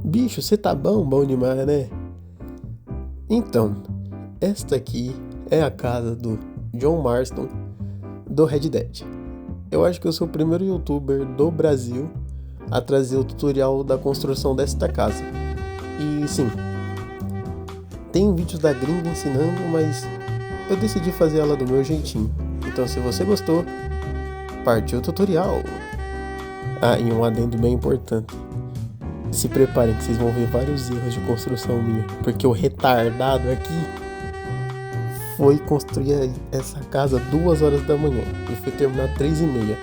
Bicho, você tá bom? Bom demais, né? Então, esta aqui é a casa do John Marston do Red Dead. Eu acho que eu sou o primeiro youtuber do Brasil a trazer o tutorial da construção desta casa. E sim, tem vídeos da gringa ensinando, mas eu decidi fazer ela do meu jeitinho. Então, se você gostou, partiu o tutorial. Ah, e um adendo bem importante. Se preparem que vocês vão ver vários erros de construção minha, porque o retardado aqui foi construir essa casa 2 horas da manhã e foi terminar 3h30.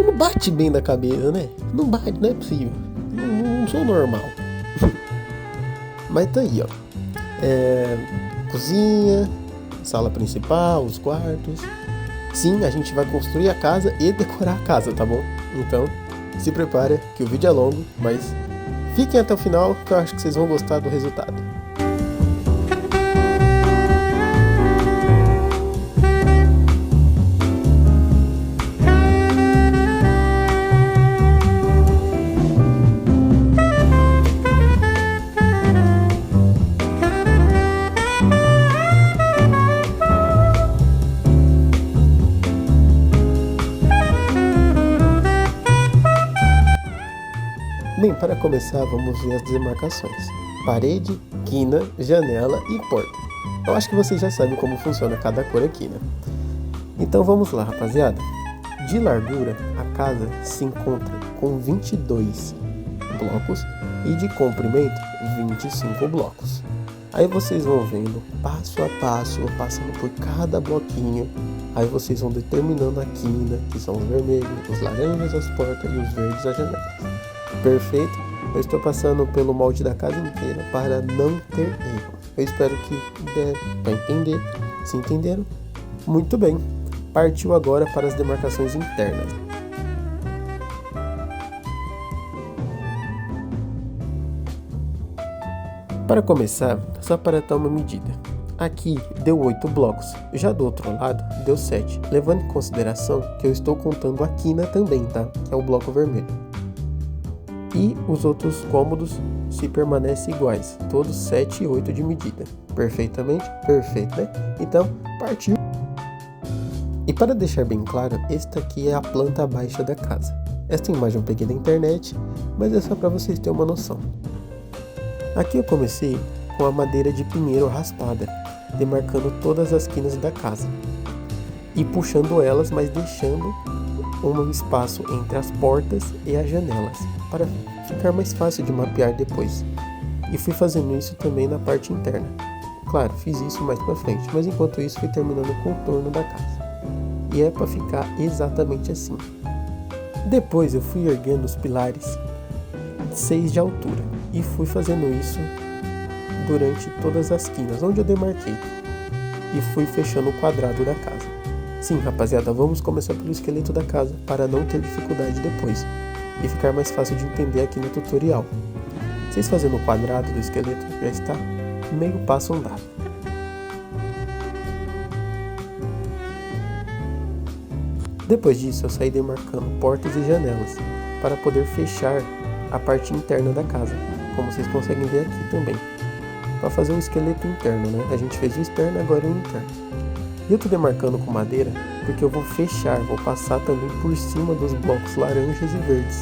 Não bate bem na cabeça, né? Não bate, não é possível. Não sou normal. Mas tá aí, ó. Cozinha, sala principal, os quartos. Sim, a gente vai construir a casa e decorar a casa, tá bom? Então, se prepare que o vídeo é longo, mas fiquem até o final que eu acho que vocês vão gostar do resultado. Bem, para começar, vamos ver as demarcações: parede, quina, janela e porta. Eu acho que vocês já sabem como funciona cada cor aqui, né? Então vamos lá, rapaziada. De largura, a casa se encontra com 22 blocos e de comprimento, 25 blocos. Aí vocês vão vendo passo a passo, passando por cada bloquinho. Aí vocês vão determinando a quina, que são os vermelhos, os laranjas as portas e os verdes as janelas. Perfeito? Eu estou passando pelo molde da casa inteira para não ter erro. Eu espero que dê para entender. Se entenderam? Muito bem. Partiu agora para as demarcações internas. Para começar, só para dar uma medida. Aqui deu 8 blocos, já do outro lado deu 7, levando em consideração que eu estou contando a quina também, tá? Que é o bloco vermelho. E os outros cômodos se permanecem iguais, todos 7 e 8 de medida. Perfeitamente? Perfeito, né? Então, partiu! E para deixar bem claro, esta aqui é a planta baixa da casa. Esta imagem eu peguei da internet, mas é só para vocês terem uma noção. Aqui eu comecei com a madeira de pinheiro raspada, demarcando todas as quinas da casa. E puxando elas, mas deixando um espaço entre as portas e as janelas, para ficar mais fácil de mapear depois. E fui fazendo isso também na parte interna. Claro, fiz isso mais pra frente, mas enquanto isso fui terminando o contorno da casa. E é para ficar exatamente assim. Depois eu fui erguendo os pilares 6 de altura e fui fazendo isso durante todas as quinas onde eu demarquei. E fui fechando o quadrado da casa. Sim, rapaziada, vamos começar pelo esqueleto da casa para não ter dificuldade depois e ficar mais fácil de entender aqui no tutorial. Vocês fazendo o quadrado do esqueleto já está meio passo andado. Depois disso eu saí demarcando portas e janelas para poder fechar a parte interna da casa, como vocês conseguem ver aqui também. Para fazer um esqueleto interno, né? A gente fez o externo, agora o interno. E eu tô demarcando com madeira porque eu vou fechar, vou passar também por cima dos blocos laranjas e verdes.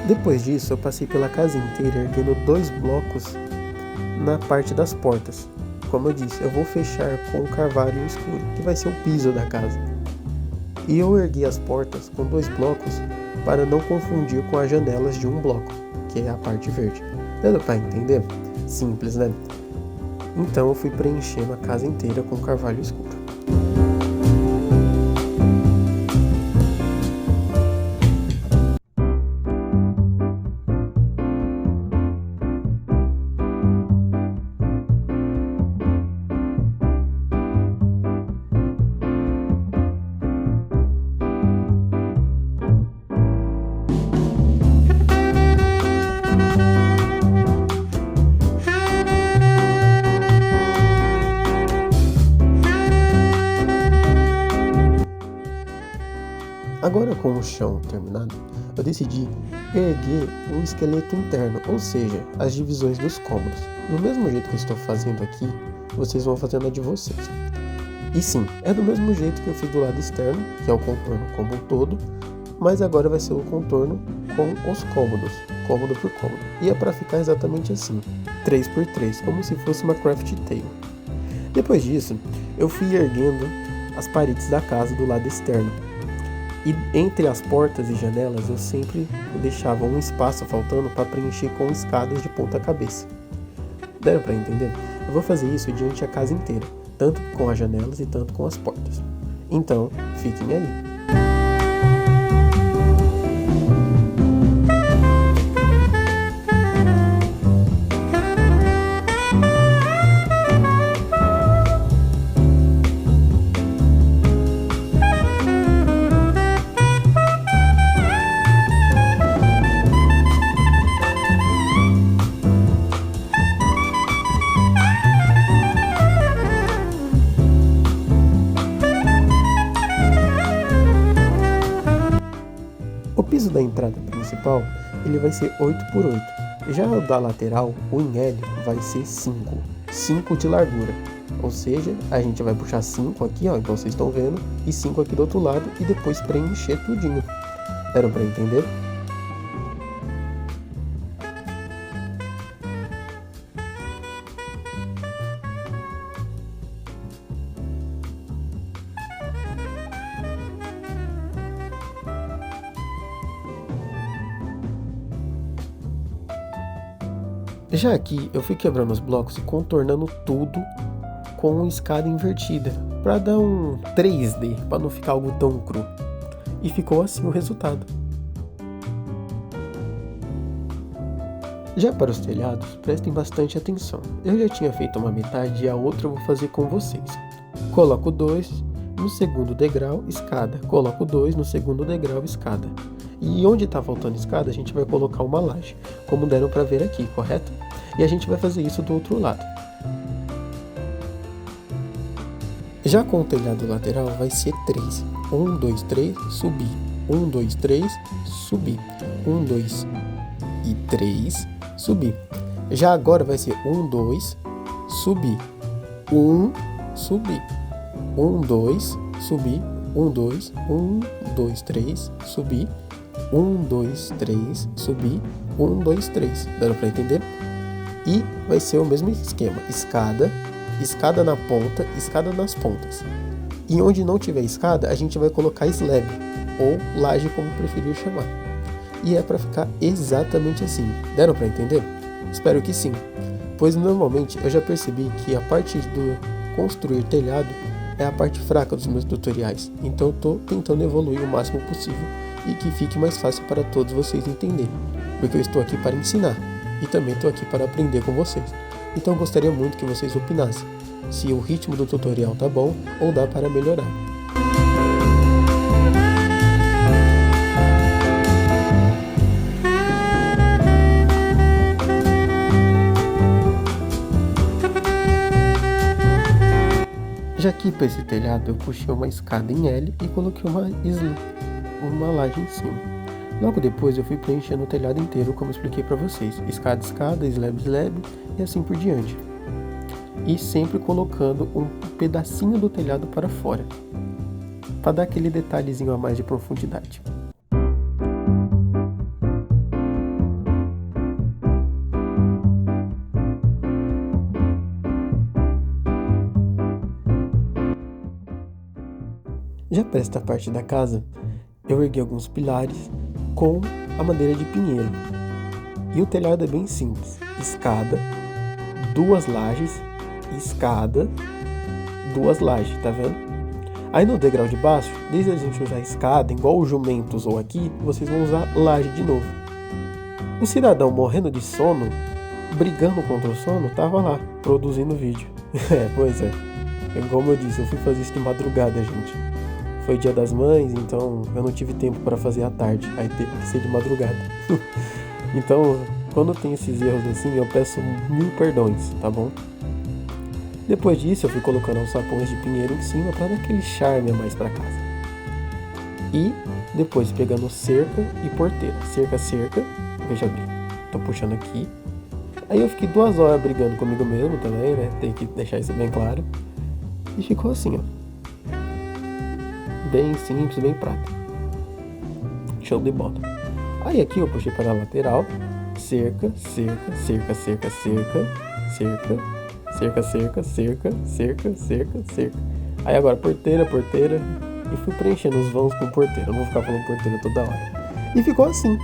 Depois disso eu passei pela casa inteira erguendo 2 blocos na parte das portas. Como eu disse, eu vou fechar com o carvalho escuro, que vai ser o piso da casa. E eu ergui as portas com 2 blocos para não confundir com as janelas de um bloco, que é a parte verde. Deu para entender? Simples, né? Então eu fui preenchendo a casa inteira com carvalho escuro. Agora com o chão terminado, eu decidi erguer o esqueleto interno, ou seja, as divisões dos cômodos. Do mesmo jeito que eu estou fazendo aqui, vocês vão fazendo a de vocês. E sim, é do mesmo jeito que eu fiz do lado externo, que é o contorno como um todo, mas agora vai ser o contorno com os cômodos, cômodo por cômodo. E é para ficar exatamente assim, 3x3, como se fosse uma craft table. Depois disso, eu fui erguendo as paredes da casa do lado externo. E entre as portas e janelas eu sempre deixava um espaço faltando para preencher com escadas de ponta cabeça. Deram para entender? Eu vou fazer isso diante a casa inteira, tanto com as janelas e tanto com as portas. Então, fiquem aí. O piso da entrada principal ele vai ser 8x8. Já o da lateral, o em L, vai ser 5. 5 de largura. Ou seja, a gente vai puxar 5 aqui, ó, igual vocês estão vendo, e 5 aqui do outro lado e depois preencher tudinho. Deram para entender? Já aqui eu fui quebrando os blocos e contornando tudo com escada invertida, para dar um 3D, para não ficar algo tão cru. E ficou assim o resultado. Já para os telhados, prestem bastante atenção. Eu já tinha feito uma metade e a outra eu vou fazer com vocês. Coloco 2 no segundo degrau, escada. Coloco 2 no segundo degrau, escada. E onde está faltando escada, a gente vai colocar uma laje, como deram para ver aqui, correto? E a gente vai fazer isso do outro lado. Já com o telhado lateral vai ser 3. 1, 2, 3, subir. 1, 2, 3, subir. 1, 2 e 3, subir. Já agora vai ser 1, 2, subir. 1, subir. 1, 2, subir. 1, 2, 1, 2, 3, subir. 1, 2, 3, subir. 1, 2, 3. Dando para entender? E vai ser o mesmo esquema. Escada, escada na ponta, escada nas pontas. E onde não tiver escada, a gente vai colocar slab, ou laje, como preferir chamar. E é para ficar exatamente assim. Deram para entender? Espero que sim. Pois normalmente eu já percebi que a parte do construir telhado é a parte fraca dos meus tutoriais. Então eu estou tentando evoluir o máximo possível e que fique mais fácil para todos vocês entenderem. Porque eu estou aqui para ensinar. E também estou aqui para aprender com vocês. Então eu gostaria muito que vocês opinassem se o ritmo do tutorial tá bom ou dá para melhorar. Já aqui para esse telhado eu puxei uma escada em L e coloquei uma laje em cima. Logo depois eu fui preenchendo o telhado inteiro, como eu expliquei para vocês. Escada, escada, slab, slab e assim por diante. E sempre colocando um pedacinho do telhado para fora, para dar aquele detalhezinho a mais de profundidade. Já para esta parte da casa, eu ergui alguns pilares com a madeira de pinheiro. E o telhado é bem simples. Escada, 2 lajes, escada, 2 lajes, tá vendo? Aí no degrau de baixo, desde a gente usar escada, igual o jumento usou aqui, vocês vão usar laje de novo. O cidadão morrendo de sono, brigando contra o sono, tava lá, produzindo vídeo. Pois é. Como eu disse, eu fui fazer isso de madrugada, gente. Foi dia das mães, então eu não tive tempo para fazer à tarde, aí teve que ser de madrugada. Então, quando tem esses erros assim, eu peço 1000 perdões, tá bom? Depois disso, eu fui colocando os sapões de pinheiro em cima para dar aquele charme a mais para casa. E Depois pegando cerca e porteira. Cerca, cerca. Veja bem. Tô puxando aqui. Aí eu fiquei 2 horas brigando comigo mesmo também, né? Tem que deixar isso bem claro. E ficou assim, ó. Bem simples, bem prático. Show de bola. Aí aqui eu puxei para a lateral. Cerca, cerca, cerca, cerca, cerca, cerca, cerca, cerca, cerca, cerca, cerca, cerca. Aí agora porteira, porteira. E fui preenchendo os vãos com porteira. Eu não vou ficar falando porteira toda hora. E ficou assim.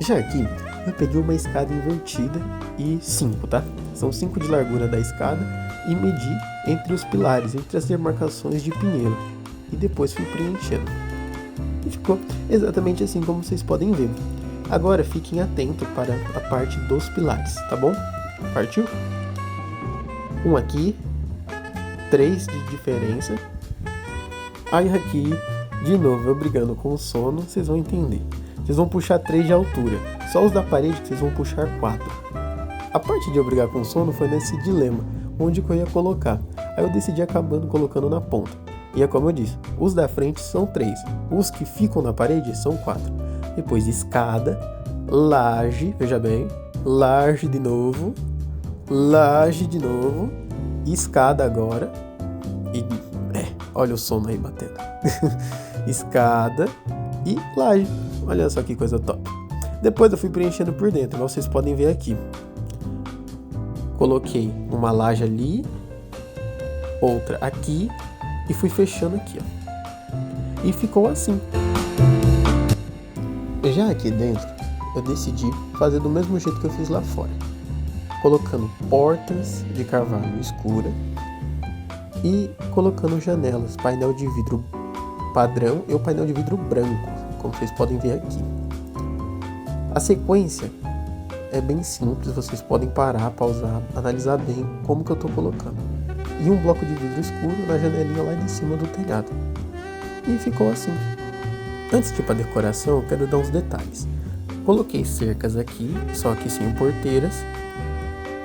Já aqui, eu peguei uma escada invertida e 5, tá? São 5 de largura da escada e medi entre os pilares, entre as demarcações de pinheiro. E depois fui preenchendo. E ficou exatamente assim como vocês podem ver. Agora fiquem atentos para a parte dos pilares, tá bom? Partiu? Um aqui, 3 de diferença. Aí aqui, de novo, eu brigando com o sono, vocês vão entender. Vocês vão puxar 3 de altura. Só os da parede que vocês vão puxar 4. A parte de eu brigar com o sono foi nesse dilema, onde que eu ia colocar. Aí eu decidi acabando colocando na ponta. E é como eu disse, os da frente são 3. Os que ficam na parede são 4. Depois escada, laje, veja bem, laje de novo, escada agora. E olha o sono aí batendo. Escada e laje. Olha só que coisa top. Depois eu fui preenchendo por dentro, igual vocês podem ver aqui. Coloquei uma laje ali, outra aqui e fui fechando aqui, ó. E ficou assim. Já aqui dentro, eu decidi fazer do mesmo jeito que eu fiz lá fora. Colocando portas de carvalho escura e colocando janelas, painel de vidro padrão e o painel de vidro branco, como vocês podem ver aqui. A sequência é bem simples, vocês podem parar, pausar, analisar bem como que eu estou colocando. E um bloco de vidro escuro na janelinha lá de cima do telhado. E ficou assim. Antes de ir para a decoração, eu quero dar uns detalhes. Coloquei cercas aqui, só que sem porteiras.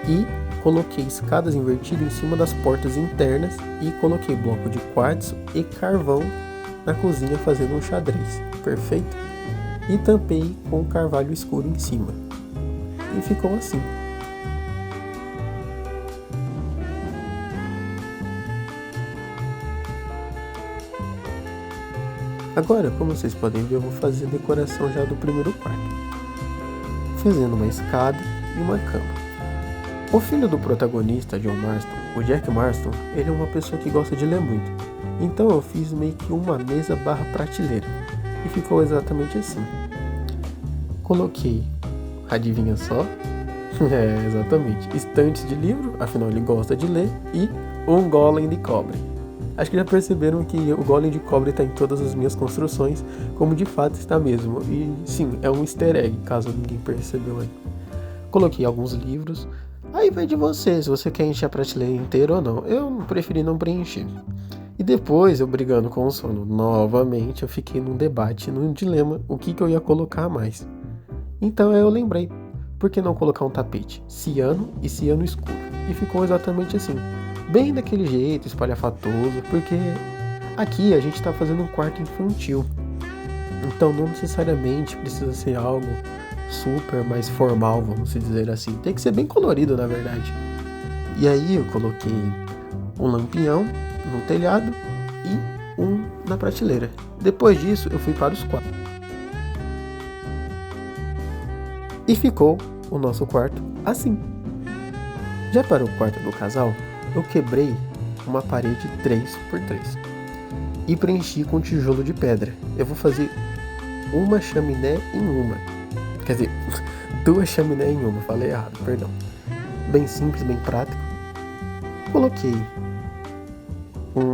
E coloquei escadas invertidas em cima das portas internas. E coloquei bloco de quartzo e carvão na cozinha fazendo um xadrez. Perfeito? E tampei com carvalho escuro em cima. E ficou assim. Agora, como vocês podem ver, eu vou fazer a decoração já do primeiro quarto. Fazendo uma escada e uma cama. O filho do protagonista, John Marston, o Jack Marston, ele é uma pessoa que gosta de ler muito. Então eu fiz meio que uma mesa barra prateleira. E ficou exatamente assim. Coloquei, adivinha só? Exatamente, estantes de livro, afinal ele gosta de ler, e um golem de cobre. Acho que já perceberam que o golem de cobre está em todas as minhas construções, como de fato está mesmo. E sim, é um easter egg, caso ninguém percebeu aí. Coloquei alguns livros. Aí vai de você, se você quer encher a prateleira inteira ou não. Eu preferi não preencher. E depois, eu brigando com o sono novamente, eu fiquei num debate, num dilema, o que eu ia colocar a mais. Então eu lembrei, por que não colocar um tapete ciano e ciano escuro? E ficou exatamente assim. Bem daquele jeito, espalhafatoso, porque aqui a gente está fazendo um quarto infantil. Então não necessariamente precisa ser algo super mais formal, vamos dizer assim. Tem que ser bem colorido, na verdade. E aí eu coloquei um lampião no telhado e um na prateleira. Depois disso eu fui para os quartos. E ficou o nosso quarto assim. Já para o quarto do casal, eu quebrei uma parede 3x3 e preenchi com tijolo de pedra. Eu vou fazer uma chaminé em uma. Quer dizer, 2 chaminés em uma. Falei errado, perdão. Bem simples, bem prático. Coloquei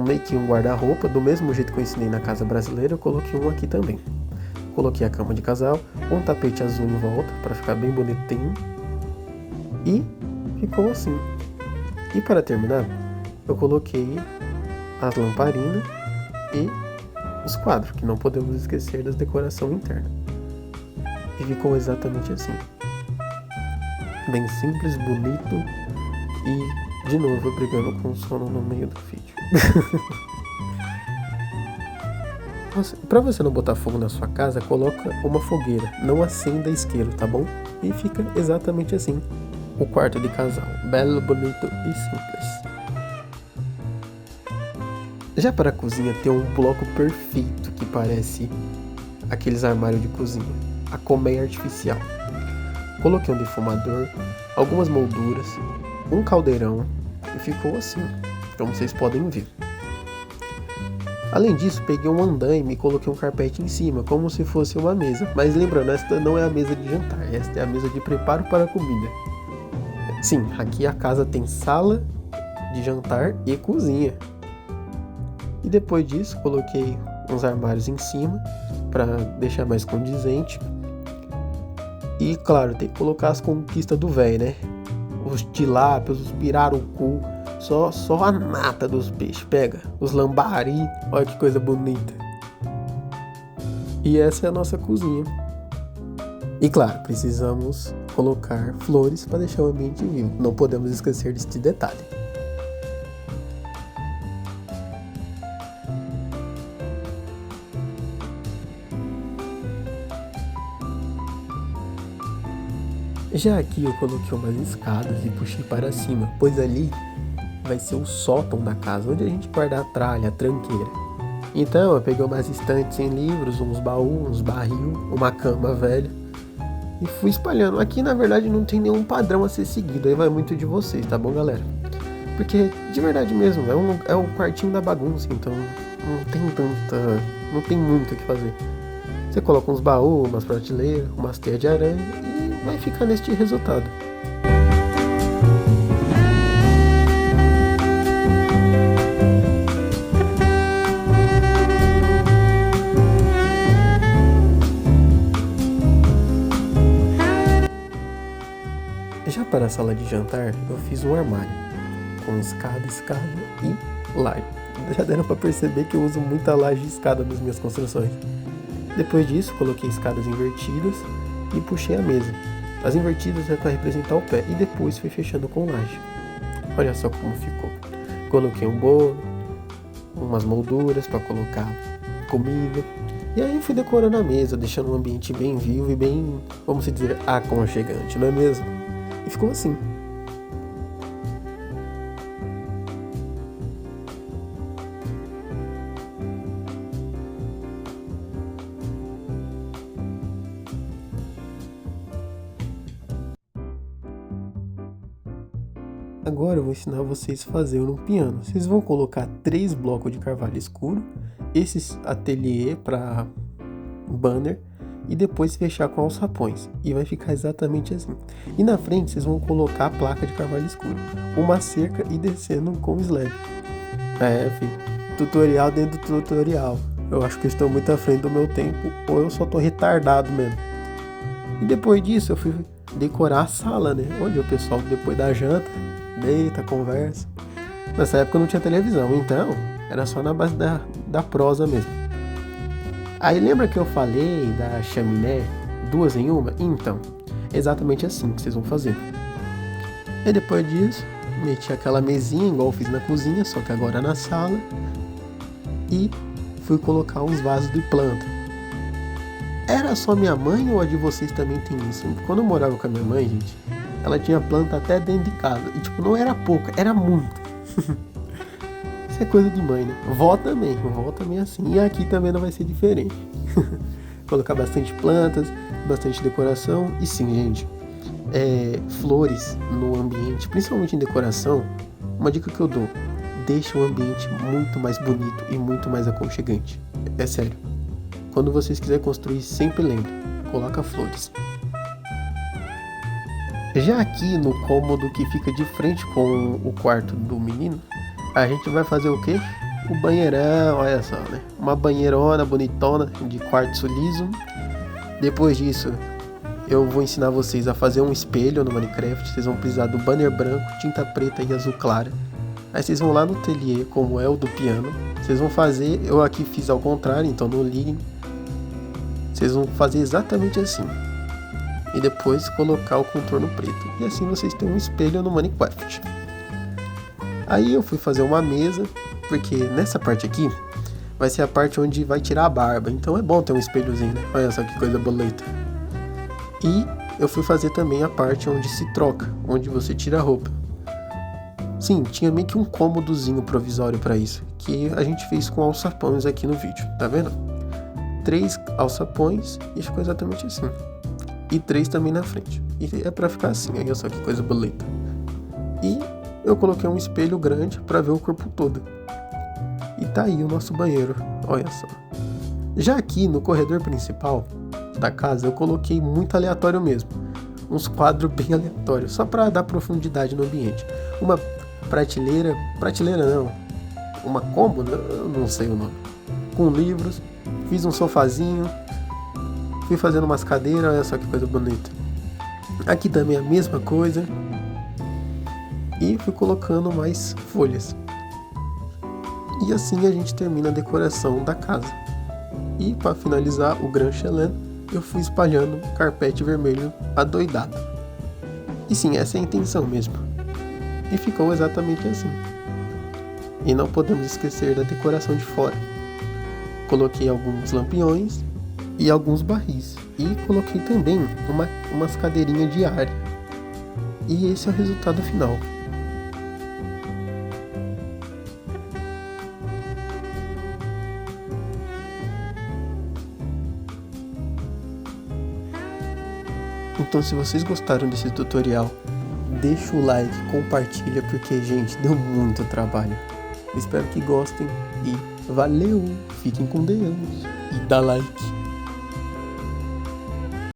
meio que um guarda-roupa, do mesmo jeito que eu ensinei na casa brasileira, eu coloquei um aqui também. Coloquei a cama de casal, um tapete azul em volta, para ficar bem bonitinho. E ficou assim. E para terminar, eu coloquei as lamparinas e os quadros, que não podemos esquecer das decorações internas. E ficou exatamente assim. Bem simples, bonito e, de novo, brigando com o sono no meio do vídeo. Para você não botar fogo na sua casa, coloca uma fogueira, não acenda isqueiro, tá bom? E fica exatamente assim, o quarto de casal, belo, bonito e simples. Já para a cozinha tem um bloco perfeito que parece aqueles armários de cozinha, a colmeia artificial. Coloquei um defumador, algumas molduras, um caldeirão e ficou assim, como vocês podem ver. Além disso, peguei um andaime e coloquei um carpete em cima, como se fosse uma mesa. Mas lembrando, esta não é a mesa de jantar, esta é a mesa de preparo para a comida. Sim, aqui a casa tem sala de jantar e cozinha. E depois disso, coloquei uns armários em cima para deixar mais condizente. E claro, tem que colocar as conquistas do velho, né? Os tilápios, os pirarucu, só a nata dos peixes. Pega os lambari, olha que coisa bonita. E essa é a nossa cozinha. E claro, precisamos colocar flores para deixar o ambiente vivo. Não podemos esquecer deste detalhe. Já aqui eu coloquei umas escadas e puxei para cima, pois ali vai ser o sótão da casa, onde a gente guarda a tralha, a tranqueira. Então eu peguei umas estantes sem livros, uns baús, uns barril, uma cama velha e fui espalhando. Aqui na verdade não tem nenhum padrão a ser seguido, aí vai muito de vocês, tá bom, galera? Porque de verdade mesmo, é um quartinho da bagunça, então não tem muito o que fazer. Você coloca uns baús, umas prateleiras, umas teias de aranha e vai ficar neste resultado. Já para a sala de jantar, eu fiz um armário com escada e laje. Já deram para perceber que eu uso muita laje e escada nas minhas construções. Depois disso, coloquei escadas invertidas e puxei a mesa. As invertidas é para representar o pé e depois fui fechando com laje. Olha só como ficou. Coloquei um bolo, umas molduras para colocar comida. E aí fui decorando a mesa, deixando um ambiente bem vivo e bem, vamos dizer, aconchegante, não é mesmo? E ficou assim. Agora eu vou ensinar vocês a fazer um piano. Vocês vão colocar 3 blocos de carvalho escuro, esses ateliê para banner e depois fechar com alçapões. E vai ficar exatamente assim. E na frente vocês vão colocar a placa de carvalho escuro, uma cerca e descendo com slab. Filho, tutorial dentro do tutorial. Eu acho que eu estou muito à frente do meu tempo ou eu só estou retardado mesmo. E depois disso eu fui decorar a sala, né? Onde o pessoal depois da janta deita, conversa. Nessa época não tinha televisão, então era só na base da prosa mesmo. Aí lembra que eu falei da chaminé 2 em 1? Então, exatamente assim que vocês vão fazer. E depois disso, meti aquela mesinha igual eu fiz na cozinha, só que agora na sala. E fui colocar uns vasos de planta. Era só minha mãe ou a de vocês também tem isso? Quando eu morava com a minha mãe, gente, ela tinha planta até dentro de casa. E tipo, não era pouca, era muito. Isso é coisa de mãe, né? Vó também é assim. E aqui também não vai ser diferente. Colocar bastante plantas, bastante decoração. E sim, gente, flores no ambiente, principalmente em decoração, uma dica que eu dou: deixa o ambiente muito mais bonito e muito mais aconchegante. É sério. Quando vocês quiserem construir, sempre lembre, coloca flores. Já aqui no cômodo que fica de frente com o quarto do menino, a gente vai fazer o quê? O banheirão, olha só, né? Uma banheirona bonitona de quartzo liso. Depois disso, eu vou ensinar vocês a fazer um espelho no Minecraft. Vocês vão precisar do banner branco, tinta preta e azul clara. Aí vocês vão lá no ateliê, como é o do piano. Vocês vão fazer, eu aqui fiz ao contrário, então não liguem. Vocês vão fazer exatamente assim. e depois colocar o contorno preto. E assim vocês têm um espelho no Minecraft. Aí eu fui fazer uma mesa, porque nessa parte aqui vai ser a parte onde vai tirar a barba. Então é bom ter um espelhozinho, né? Olha só que coisa bonita. E eu fui fazer também a parte onde se troca, onde você tira a roupa. Sim, tinha meio que um cômodozinho provisório para isso, que a gente fez com alçapões aqui no vídeo, tá vendo? 3 alçapões e ficou exatamente assim. E 3 também na frente. E é pra ficar assim, olha só que coisa bonita. E eu coloquei um espelho grande para ver o corpo todo. E tá aí o nosso banheiro, olha só. Já aqui no corredor principal da casa eu coloquei muito aleatório mesmo. Uns quadros bem aleatórios, só para dar profundidade no ambiente. Uma prateleira não, uma cômoda, eu não sei o nome, com livros, fiz um sofazinho, fui fazendo umas cadeiras, olha só que coisa bonita. Aqui também a mesma coisa, e fui colocando mais folhas. E assim a gente termina a decoração da casa. E para finalizar o Grand Chelem, eu fui espalhando carpete vermelho adoidado. E sim, essa é a intenção mesmo. E ficou exatamente assim. E não podemos esquecer da decoração de fora. Coloquei alguns lampiões e alguns barris. E coloquei também umas cadeirinhas de área. E esse é o resultado final. Então, se vocês gostaram desse tutorial, deixa o like, compartilha, porque, gente, deu muito trabalho. Espero que gostem e valeu! Fiquem com Deus e dá like!